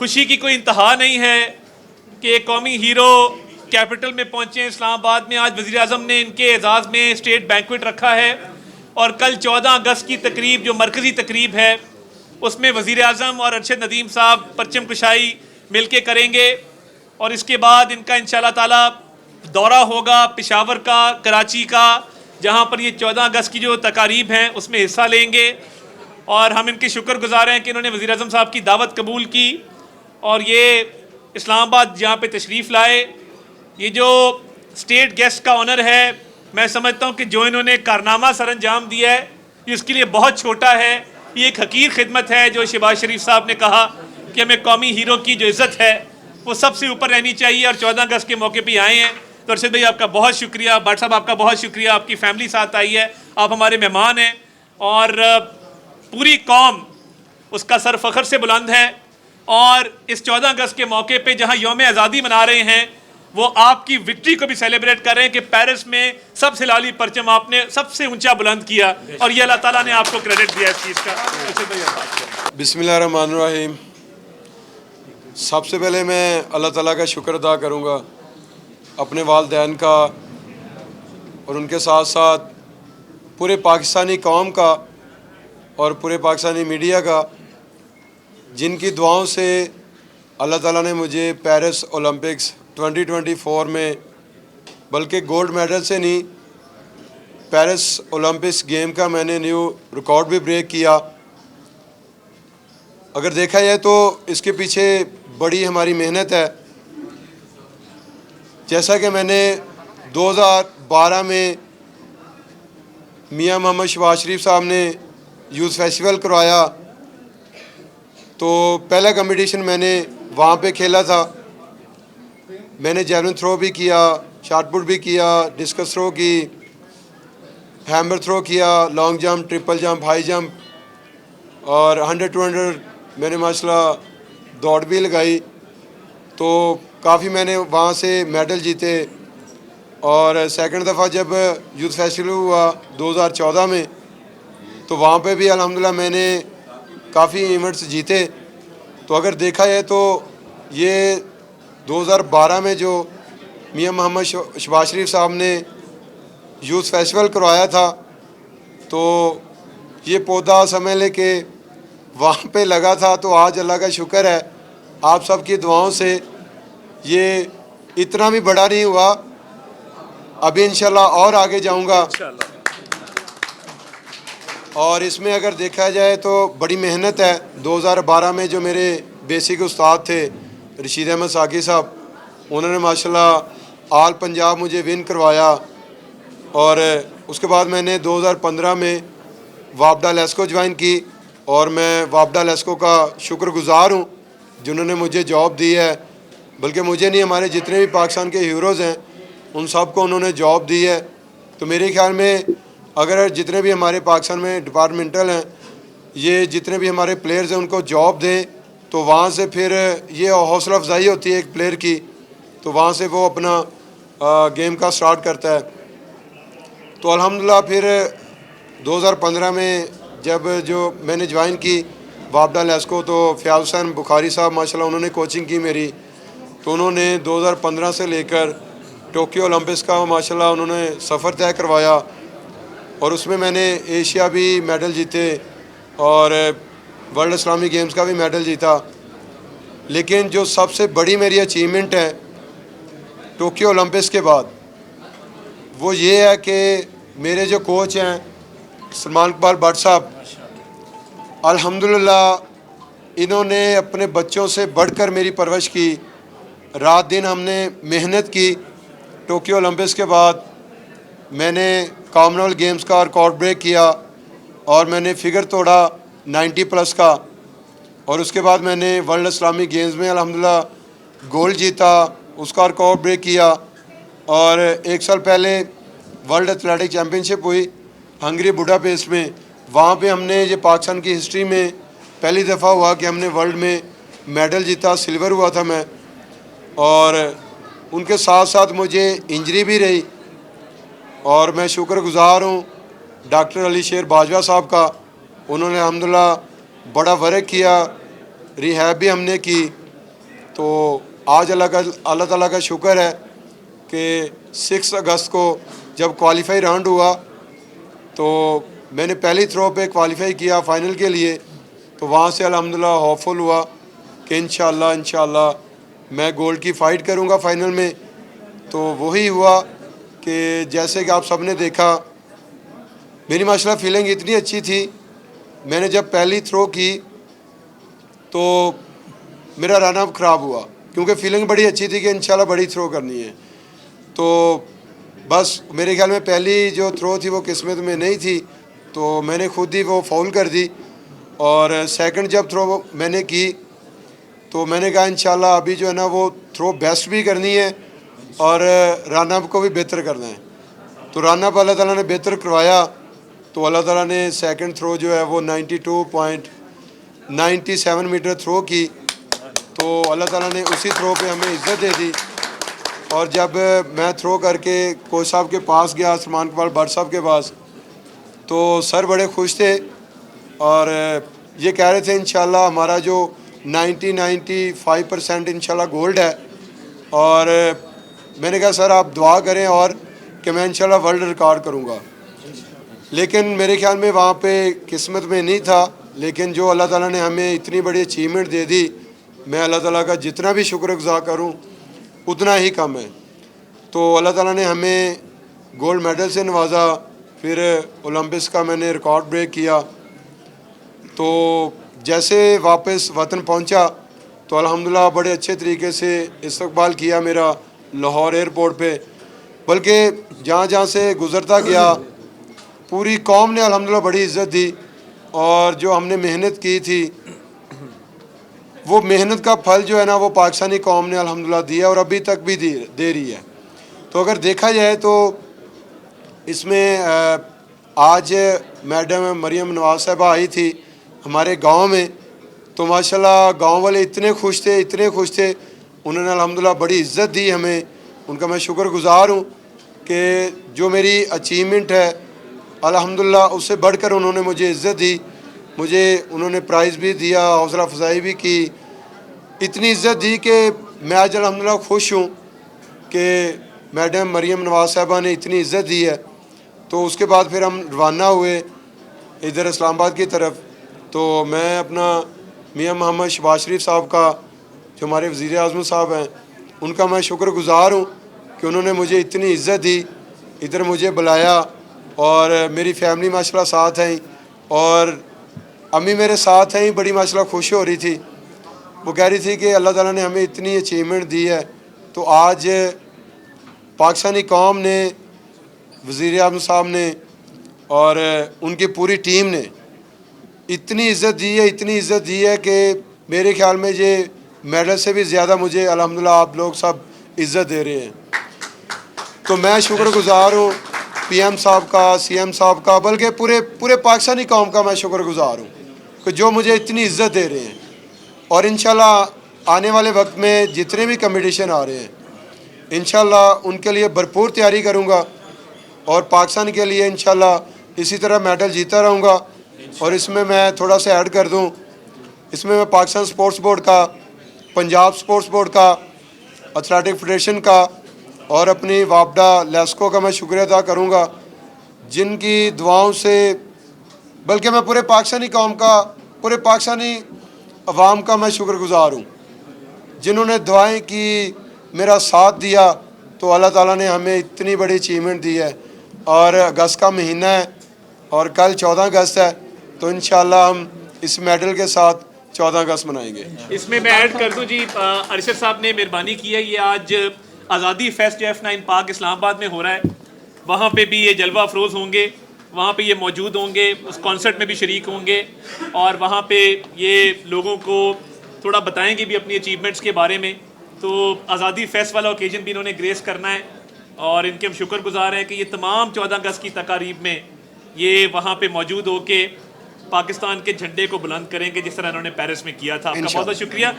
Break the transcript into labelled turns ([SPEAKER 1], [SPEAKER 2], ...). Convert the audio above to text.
[SPEAKER 1] खुशी की कोई इंतहा नहीं है कि एक कौमी हीरो कैपिटल में पहुंचे इस्लामाबाद में। आज वज़ीर आज़म ने इनके एजाज़ में स्टेट बैंक्वेट रखा है और कल 14 अगस्त की तकरीब जो मरकज़ी तकरीब है उसमें वज़ीर आज़म और अरशद नदीम साहब परचम कुशाई मिल के करेंगे और इसके बाद इनका इंशाअल्लाह ताला दौरा होगा पेशावर का, कराची का, जहाँ पर ये 14 अगस्त की जो तकारीब हैं उसमें हिस्सा लेंगे। और हम इनके शुक्रगुजार हैं कि इन्होंने वज़ीर आज़म साहब की दावत कबूल की और ये इस्लामाबाद जहाँ पे तशरीफ़ लाए। ये जो स्टेट गेस्ट का ऑनर है, मैं समझता हूँ कि जो इन्होंने कारनामा सर अंजाम दिया है ये इसके लिए बहुत छोटा है। ये एक हकीर खिदमत है जो शहबाज शरीफ साहब ने कहा कि हमें कौमी हीरो की जो इज़्ज़त है वो सबसे ऊपर रहनी चाहिए और 14 अगस्त के मौके पे आए हैं। तो अरशद भाई आपका बहुत शुक्रिया, भट्ट साहब आपका बहुत शुक्रिया, आपकी फैमिली साथ आई है, आप हमारे मेहमान हैं और पूरी कौम उसका सर फ़ख्र से बुलंद है। और इस 14 अगस्त के मौके पे जहां यौम आज़ादी मना रहे हैं वो आपकी विक्ट्री को भी सेलिब्रेट कर रहे हैं कि पेरिस में सबसे लाली परचम आपने सबसे ऊंचा बुलंद किया और ये अल्लाह ताला ने आपको क्रेडिट दिया इस चीज़ का।
[SPEAKER 2] बिस्मिल्लाहिर्रहमानिर्रहीम। सबसे पहले मैं अल्लाह ताला का शुक्र अदा करूँगा अपने वालिदैन का और उनके साथ साथ पूरे पाकिस्तानी कौम का और पूरे पाकिस्तानी मीडिया का, जिनकी दुआओं से अल्लाह ताला ने मुझे पेरिस ओलंपिक्स 2024 में, बल्कि गोल्ड मेडल से नहीं, पेरिस ओलंपिक्स गेम का मैंने न्यू रिकॉर्ड भी ब्रेक किया। अगर देखा जाए तो इसके पीछे बड़ी हमारी मेहनत है। जैसा कि मैंने 2012 में मियां मोहम्मद शहबाज शरीफ साहब ने यूथ फेस्टिवल करवाया तो पहला कंपटीशन मैंने वहाँ पे खेला था। मैंने जैवलिन थ्रो भी किया, शॉट पुट भी किया, डिस्कस थ्रो की, हैमर थ्रो किया, long jump, triple jump, high jump और 100-200 मैंने माशाल्लाह दौड़ भी लगाई। तो काफ़ी मैंने वहाँ से मेडल जीते। और सेकंड दफ़ा जब यूथ फेस्टिवल हुआ 2014 में तो वहाँ पे भी अल्हम्दुलिल्लाह मैंने काफ़ी इवेंट्स जीते। तो अगर देखा जाए तो ये 2012 में जो मियां मोहम्मद शहबाज शरीफ साहब ने यूथ फेस्टिवल करवाया था तो ये पौधा समझ ले कि वहाँ पे लगा था। तो आज अल्लाह का शुक्र है आप सब की दुआओं से ये इतना भी बड़ा नहीं हुआ, अभी इंशाल्लाह और आगे जाऊंगा। और इसमें अगर देखा जाए तो बड़ी मेहनत है। 2012 में जो मेरे बेसिक उस्ताद थे रशीद अहमद साकी साहब, उन्होंने माशाल्लाह ऑल पंजाब मुझे विन करवाया। और उसके बाद मैंने 2015 में वापडा लेस्को ज्वाइन की और मैं वापडा लेस्को का शुक्रगुजार हूँ जिन्होंने मुझे जॉब दी है। बल्कि मुझे नहीं, हमारे जितने भी पाकिस्तान के हीरोज़ हैं उन सब को उन्होंने जॉब दी है। तो मेरे ख्याल में अगर जितने भी हमारे पाकिस्तान में डिपार्टमेंटल हैं, ये जितने भी हमारे प्लेयर्स हैं उनको जॉब दें तो वहाँ से फिर ये हौसला अफजाई होती है एक प्लेयर की, तो वहाँ से वो अपना गेम का स्टार्ट करता है। तो अल्हम्दुलिल्लाह फिर 2015 में जब जो मैंने ज्वाइन की वापडा लेस्को तो फ़याज़ हुसैन बुखारी साहब माशाल्लाह उन्होंने कोचिंग की मेरी। तो उन्होंने 2015 से लेकर टोक्यो ओलंपिक्स का माशाल्लाह उन्होंने सफ़र तय करवाया और उसमें मैंने एशिया भी मेडल जीते और वर्ल्ड इस्लामी गेम्स का भी मेडल जीता। लेकिन जो सबसे बड़ी मेरी अचीवमेंट है टोक्यो ओलंपिक्स के बाद वो ये है कि मेरे जो कोच हैं सलमान इकबाल भट्ट साहब, अल्हम्दुलिल्लाह इन्होंने अपने बच्चों से बढ़कर मेरी परवरिश की। रात दिन हमने मेहनत की। टोक्यो ओलंपिक्स के बाद मैंने कॉमनवेल्थ गेम्स का रिकॉर्ड ब्रेक किया और मैंने फिगर तोड़ा 90+ का। और उसके बाद मैंने वर्ल्ड इस्लामिक गेम्स में अल्हम्दुलिल्लाह गोल्ड जीता, उसका रिकॉर्ड ब्रेक किया। और एक साल पहले वर्ल्ड एथलेटिक चैम्पियनशिप हुई हंगरी बुडापेस्ट में, वहाँ पे हमने ये पाकिस्तान की हिस्ट्री में पहली दफ़ा हुआ कि हमने वर्ल्ड में मेडल जीता, सिल्वर हुआ था मैं। और उनके साथ साथ मुझे इंजरी भी रही और मैं शुक्रगुजार हूँ डॉक्टर अली शेर बाजवा साहब का। उन्होंने अल्हम्दुलिल्लाह बड़ा वर्क किया, रिहैब भी हमने की तो आज अल्लाह ताला का शुक्र है कि 6 अगस्त को जब क्वालिफाई राउंड हुआ तो मैंने पहली थ्रो पे क्वालिफाई किया फ़ाइनल के लिए, तो वहाँ से अल्हम्दुलिल्लाह होपफुल हुआ कि इंशाअल्लाह मैं गोल्ड की फ़ाइट करूँगा फ़ाइनल में। तो वही हुआ कि जैसे कि आप सब ने देखा, मेरी माशाल्लाह फीलिंग इतनी अच्छी थी। मैंने जब पहली थ्रो की तो मेरा रन अप ख़राब हुआ, क्योंकि फीलिंग बड़ी अच्छी थी कि इंशाल्लाह बड़ी थ्रो करनी है। तो बस मेरे ख्याल में पहली जो थ्रो थी वो किस्मत में नहीं थी, तो मैंने खुद ही वो फाउल कर दी। और सेकंड जब थ्रो मैंने की तो मैंने कहा इंशाल्लाह अभी जो है ना वो थ्रो बेस्ट भी करनी है और रन अप को भी बेहतर करना है। तो रन अप अल्लाह ताला ने बेहतर करवाया, तो अल्लाह ताला ने सेकंड थ्रो जो है वो 92.97 मीटर थ्रो की। तो अल्लाह ताला ने उसी थ्रो पे हमें इज़्ज़त दे दी। और जब मैं थ्रो करके कोच साहब के पास गया, सलमान इकबाल भट्ट साहब के पास, तो सर बड़े खुश थे और ये कह रहे थे इंशाल्लाह हमारा जो 95% इंशाल्लाह गोल्ड है। और मैंने कहा सर आप दुआ करें और कि मैं इंशाल्लाह वर्ल्ड रिकॉर्ड करूँगा। लेकिन मेरे ख्याल में वहाँ पे किस्मत में नहीं था, लेकिन जो अल्लाह ताला ने हमें इतनी बड़ी अचीवमेंट दे दी, मैं अल्लाह ताला का जितना भी शुक्रगुज़ार करूँ उतना ही कम है। तो अल्लाह ताला ने हमें गोल्ड मेडल से नवाजा, फिर ओलंपिक्स का मैंने रिकॉर्ड ब्रेक किया। तो जैसे वापस वतन पहुंचा तो अल्हम्दुलिल्लाह बड़े अच्छे तरीके से इस्तकबाल किया मेरा लाहौर एयरपोर्ट पे। बल्कि जहाँ जहाँ से गुज़रता गया पूरी कौम ने अल्हम्दुलिल्लाह बड़ी इज़्ज़त दी। और जो हमने मेहनत की थी वो मेहनत का फल जो है ना वो पाकिस्तानी कौम ने अल्हम्दुलिल्लाह दिया और अभी तक भी दे रही है। तो अगर देखा जाए तो इसमें आज मैडम मरियम नवाज़ साहिबा आई थी हमारे गांव में, तो माशाल्लाह गांव वाले इतने खुश थे। उन्होंने अल्हम्दुलिल्लाह बड़ी इज़्ज़त दी हमें, उनका मैं शुक्रगुज़ार हूँ कि जो मेरी अचीवमेंट है अल्हम्दुलिल्लाह उससे बढ़कर उन्होंने मुझे इज़्ज़त दी। मुझे उन्होंने प्राइज़ भी दिया, हौसला अफजाई भी की, इतनी इज़्ज़त दी कि मैं आज अल्हम्दुलिल्लाह खुश हूँ कि मैडम मरियम नवाज़ साहिबा ने इतनी इज़्ज़त दी है। तो उसके बाद फिर हम रवाना हुए इधर इस्लामाबाद की तरफ। तो मैं अपना मियां मोहम्मद शहबाज शरीफ साहब का, जो हमारे वज़ीर आज़म साहब हैं, उनका मैं शुक्रगुज़ार हूँ कि उन्होंने मुझे इतनी इज़्ज़त दी, इधर मुझे बुलाया। और मेरी फैमिली माशाल्लाह साथ हैं और अम्मी मेरे साथ हैं, बड़ी माशाल्लाह खुश हो रही थी। वो कह रही थी कि अल्लाह ताला ने हमें इतनी अचीवमेंट दी है। तो आज पाकिस्तानी कौम ने, वज़ीर आज़म साहब ने और उनकी पूरी टीम ने इतनी इज़्ज़त दी है कि मेरे ख्याल में ये मेडल से भी ज़्यादा मुझे अल्हम्दुलिल्लाह आप लोग सब इज़्ज़त दे रहे हैं। तो मैं शुक्रगुज़ार हूँ पीएम साहब का, सीएम साहब का, बल्कि पूरे पाकिस्तानी कौम का मैं शुक्रगुज़ार हूँ कि जो मुझे इतनी इज़्ज़त दे रहे हैं। और इंशाल्लाह आने वाले वक्त में जितने भी कंपटीशन आ रहे हैं इंशाल्लाह उनके लिए भरपूर तैयारी करूँगा और पाकिस्तान के लिए इंशाल्लाह इसी तरह मेडल जीता रहूँगा। और इसमें मैं थोड़ा सा ऐड कर दूँ, इसमें मैं पाकिस्तान स्पोर्ट्स बोर्ड का, पंजाब स्पोर्ट्स बोर्ड का, एथलेटिक फेडरेशन का और अपनी वापडा लेस्को का मैं शुक्रिया अदा करूँगा, जिनकी दुआओं से, बल्कि मैं पूरे पाकिस्तानी कौम का, पूरे पाकिस्तानी अवाम का मैं शुक्रगुज़ार हूँ जिन्होंने दुआएं की, मेरा साथ दिया। तो अल्लाह ताला ने हमें इतनी बड़ी अचीवमेंट दी है। और अगस्त का महीना है और कल 14 अगस्त है, तो इंशाल्लाह हम इस मेडल के साथ 14 अगस्त मनाएंगे।
[SPEAKER 1] इसमें मैं ऐड कर दूं जी, अरशद साहब ने मेहरबानी की है, ये आज आज़ादी फेस्ट F9 पार्क इस्लामाबाद में हो रहा है, वहाँ पे भी ये जलवा अफरोज़ होंगे, वहाँ पे ये मौजूद होंगे, उस कॉन्सर्ट में भी शरीक होंगे और वहाँ पे ये लोगों को थोड़ा बताएंगे भी अपनी अचीवमेंट्स के बारे में। तो आज़ादी फेस्ट वाला ओकेजन भी इन्होंने ग्रेस करना है और इनके हम शुक्रगुजार हैं कि ये तमाम 14 अगस्त की तकारीब में ये वहाँ पे मौजूद होके पाकिस्तान के झंडे को बुलंद करेंगे जिस तरह इन्होंने पेरिस में किया था। आपका बहुत बहुत शुक्रिया।